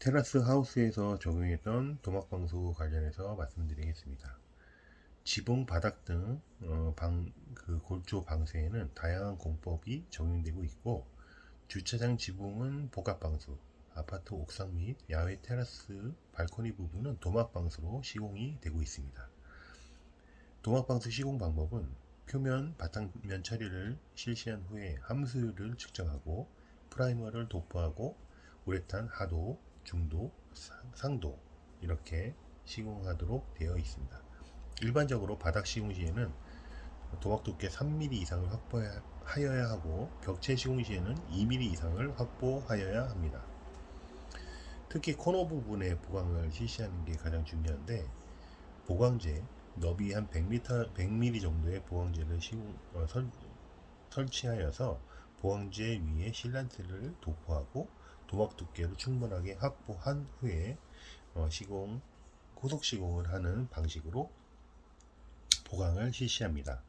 테라스 하우스에서 적용했던 도막방수 관련해서 말씀드리겠습니다. 지붕, 바닥 등 골조 방수에는 다양한 공법이 적용되고 있고, 주차장 지붕은 복합방수, 아파트 옥상 및 야외 테라스, 발코니 부분은 도막방수로 시공이 되고 있습니다. 도막방수 시공 방법은 표면, 바탕면 처리를 실시한 후에 함수를 측정하고 프라이머를 도포하고 우레탄 하도, 중도, 상도 이렇게 시공하도록 되어 있습니다. 일반적으로 바닥 시공 시에는 도막 두께 3mm 이상을 확보하여야 하고 벽체 시공 시에는 2mm 이상을 확보하여야 합니다. 특히 코너 부분의 보강을 실시하는 게 가장 중요한데, 보강재 너비 한 100mm 정도의 보강재를 설치하여서 보강재 위에 실란트를 도포하고 도막 두께를 충분하게 확보한 후에 후속 시공을 하는 방식으로 보강을 실시합니다.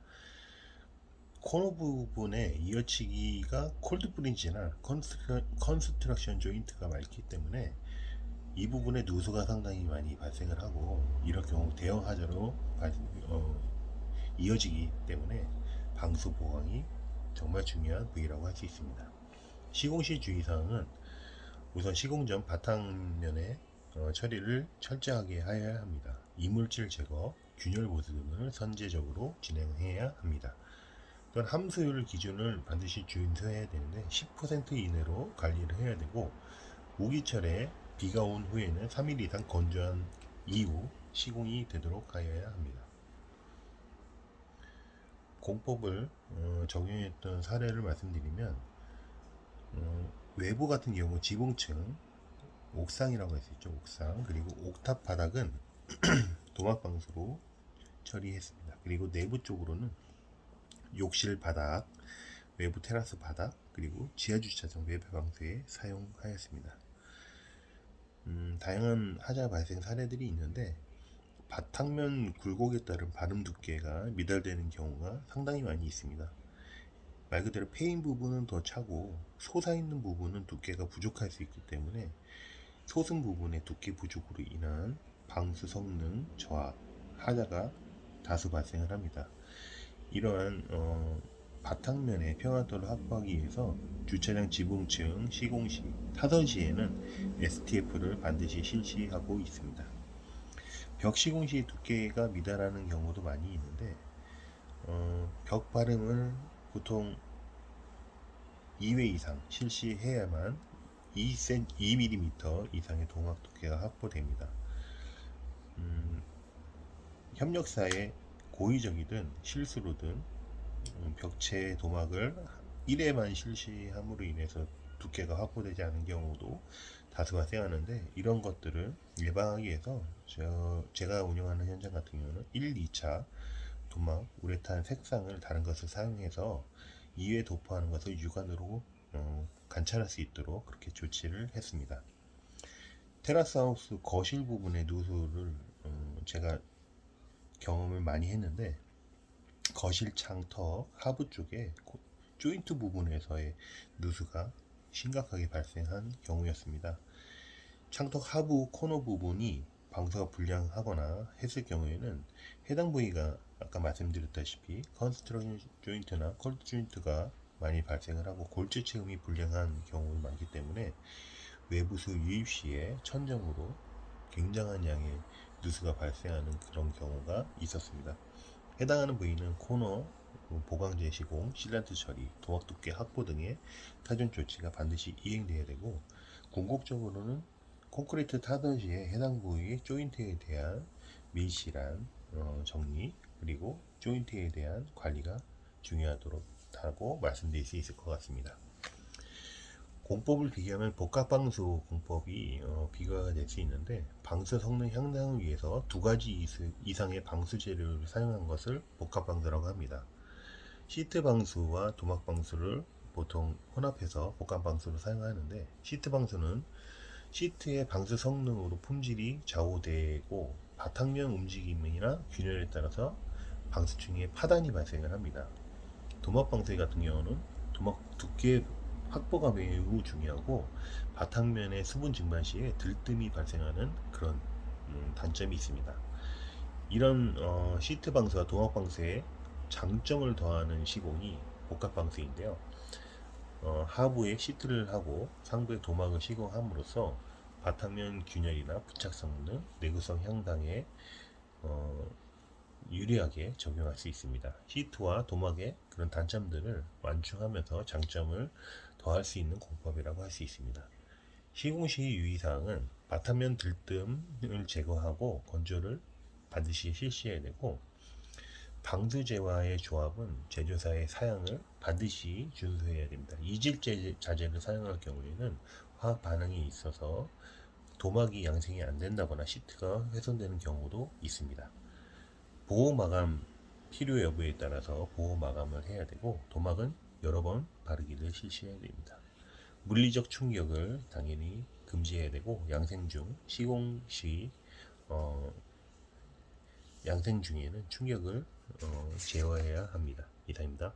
코너 부분에 이어치기가 콜드 브리지나 컨스트럭션 조인트가 많기 때문에 이 부분에 누수가 상당히 많이 발생을 하고, 이럴 경우 대형 하자로 이어지기 때문에 방수 보강이 정말 중요한 부위라고 할 수 있습니다. 시공 시 주의사항은 우선 시공 전 바탕면에 처리를 철저하게 하여야 합니다. 이물질 제거, 균열 보수 등을 선제적으로 진행해야 합니다. 또한 함수율 기준을 반드시 준수해야 되는데 10% 이내로 관리를 해야 되고, 우기철에 비가 온 후에는 3일 이상 건조한 이후 시공이 되도록 하여야 합니다. 공법을 적용했던 사례를 말씀드리면, 외부 같은 경우 지붕층, 옥상이라고 할 수 있죠. 옥상, 그리고 옥탑 바닥은 도막방수로 처리했습니다. 그리고 내부 쪽으로는 욕실 바닥, 외부 테라스 바닥, 그리고 지하주차장 외부 방수에 사용하였습니다. 다양한 하자 발생 사례들이 있는데, 바탕면 굴곡에 따른 발음 두께가 미달되는 경우가 상당히 많이 있습니다. 말 그대로 패인 부분은 더 차고 솟아있는 부분은 두께가 부족할 수 있기 때문에 솟은 부분의 두께 부족으로 인한 방수 성능 저하, 하자가 다수 발생을 합니다. 이러한 바탕면의 평화도를 확보하기 위해서 주차장 지붕층 시공 시, 타선 시에는 STF를 반드시 실시하고 있습니다. 벽 시공 시 두께가 미달하는 경우도 많이 있는데, 벽 바름을 보통 2회 이상 실시해야만 2mm 이상의 도막 두께가 확보됩니다. 협력사의 고의적이든 실수로든 벽체 도막을 1회만 실시함으로 인해서 두께가 확보되지 않은 경우도 다수 발생하는데, 이런 것들을 예방하기 위해서 제가 운영하는 현장 같은 경우는 1, 2차 도막, 우레탄 색상을 다른 것을 사용해서 2회 도포하는 것을 육안으로 관찰할 수 있도록 그렇게 조치를 했습니다. 테라스 하우스 거실 부분의 누수를 제가 경험을 많이 했는데, 거실 창턱 하부 쪽에 조인트 부분에서의 누수가 심각하게 발생한 경우였습니다. 창턱 하부 코너 부분이 방수가 불량하거나 했을 경우에는 해당 부위가 아까 말씀드렸다시피 컨스트럭션 조인트나 컬드 조인트가 많이 발생을 하고 골재 체음이 불량한 경우가 많기 때문에 외부수 유입 시에 천정으로 굉장한 양의 누수가 발생하는 그런 경우가 있었습니다. 해당하는 부위는 코너, 보강재 시공, 실란트 처리, 도막 두께 확보 등의 타전 조치가 반드시 이행되어야 되고, 궁극적으로는 콘크리트 타던 시에 해당 부위의 조인트에 대한 밀실한 정리, 그리고 조인트에 대한 관리가 중요하도록 하고 말씀드릴 수 있을 것 같습니다. 공법을 비교하면 복합방수 공법이 비교가 될 수 있는데, 방수 성능 향상을 위해서 두 가지 이상의 방수 재료를 사용한 것을 복합방수라고 합니다. 시트 방수와 도막 방수를 보통 혼합해서 복합방수를 사용하는데, 시트 방수는 시트의 방수 성능으로 품질이 좌우되고 바탕면 움직임이나 균열에 따라서 방수층에 파단이 발생을 합니다. 도막 방수 같은 경우는 도막 두께 확보가 매우 중요하고 바탕면의 수분 증발 시에 들뜸이 발생하는 그런 단점이 있습니다. 이런 시트 방수와 도막 방수의 장점을 더하는 시공이 복합 방수인데요. 하부에 시트를 하고 상부에 도막을 시공함으로써 바탕면 균열이나 부착 성능, 내구성 향상에 유리하게 적용할 수 있습니다. 시트와 도막의 그런 단점들을 완충하면서 장점을 더할 수 있는 공법이라고 할 수 있습니다. 시공 시 유의사항은 바탕면 들뜸을 제거하고 건조를 반드시 실시해야 되고, 방수제와의 조합은 제조사의 사양을 반드시 준수해야 됩니다. 이질 자재를 사용할 경우에는 화학 반응이 있어서 도막이 양생이 안 된다거나 시트가 훼손되는 경우도 있습니다. 보호 마감 필요 여부에 따라서 보호 마감을 해야 되고, 도막은 여러 번 바르기를 실시해야 됩니다. 물리적 충격을 당연히 금지해야 되고, 양생 중 시공 시 양생 중에는 충격을 제어해야 합니다. 이상입니다.